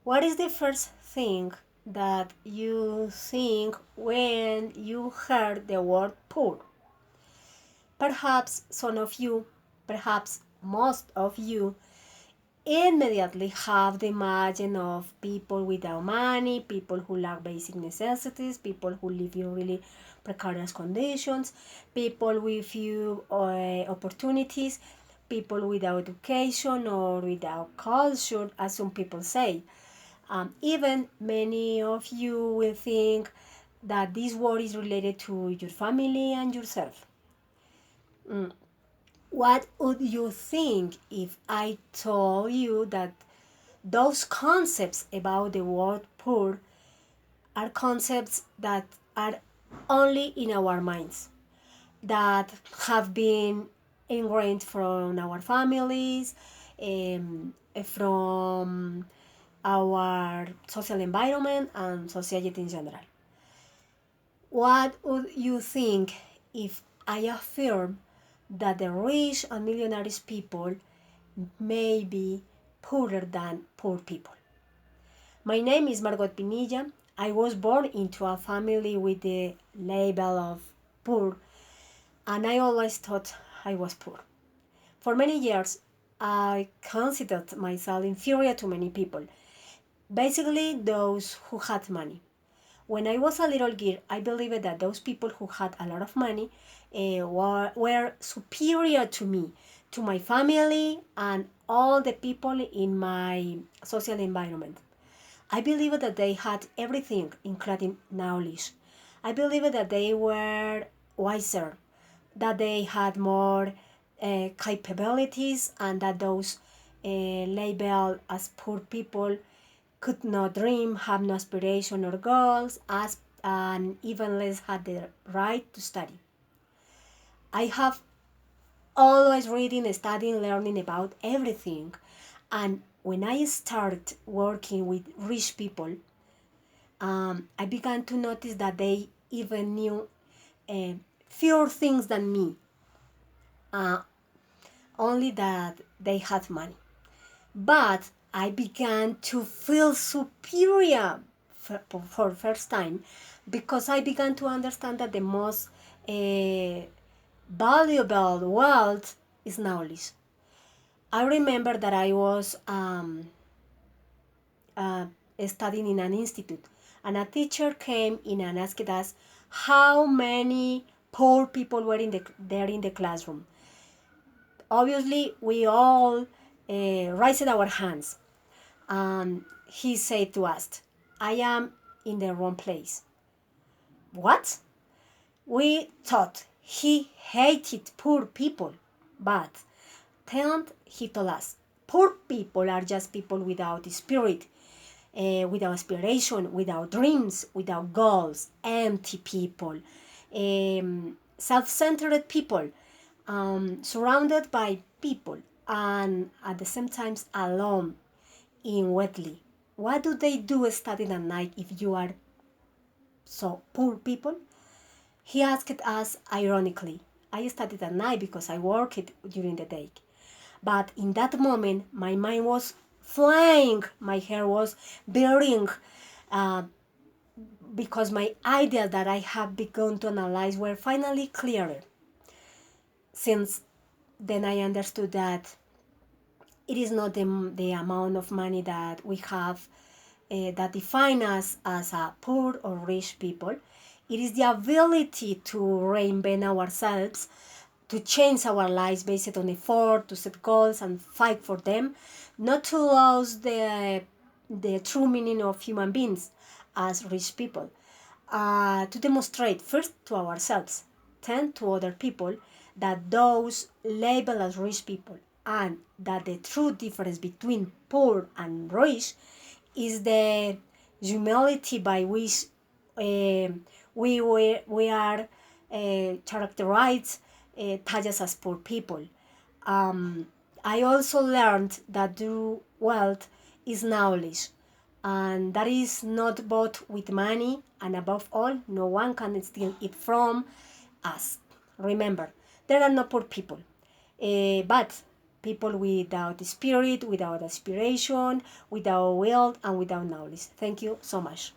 What is the first thing that you think when you heard the word poor? Perhaps some of you, perhaps most of you, immediately have the imagine of people without money, people who lack basic necessities, people who live in really precarious conditions, people with few opportunities, people without education or without culture, as some people say. Even many of you will think that this word is related to your family and yourself. Mm. What would you think if I told you that those concepts about the word poor are concepts that are only in our minds, that have been ingrained from our families, from our social environment and society in general? What would you think if I affirm that the rich and millionaires people may be poorer than poor people? My name is Margot Pinilla. I was born into a family with the label of poor, and I always thought I was poor. For many years, I considered myself inferior to many people, basically those who had money. When I was a little girl, I believed that those people who had a lot of money were superior to me, to my family, and all the people in my social environment. I believed that they had everything, including knowledge. I believed that they were wiser, that they had more capabilities, and that those labeled as poor people could not dream, have no aspiration or goals, and even less had the right to study. I have always reading, studying, learning about everything. And when I started working with rich people, I began to notice that they even knew uh, fewer things than me, uh, only that they had money. But I began to feel superior for first time, because I began to understand that the most uh, valuable wealth is knowledge. I remember that I was uh, studying in an institute, and a teacher came in and asked us how many poor people were there in the classroom. Obviously, we all raised our hands. He said to us, "I am in the wrong place." What? We thought he hated poor people, but then he told us, poor people are just people without spirit, without aspiration, without dreams, without goals, empty people, self centered people, surrounded by people, and at the same time alone inwardly. What do they do studying at night if you are so poor people? He asked us ironically. I studied at night because I worked during the day. But in that moment, my mind was flying, my hair was burning, uh, because my ideas that I have begun to analyze were finally clearer. Since then, I understood that it is not the amount of money that we have that define us as a poor or rich people. It is the ability to reinvent ourselves, to change our lives based on effort, to set goals and fight for them, not to lose the true meaning of human beings as rich people, to demonstrate first to ourselves, then to other people, that those labeled as rich people, and that the true difference between poor and rich is the humility by which uh, we are characterized as poor people. Um, I also learned that true wealth is knowledge, and that is not bought with money, and above all, no one can steal it from us. Remember, there are no poor people, but people without spirit, without aspiration, without will, and without knowledge. Thank you so much.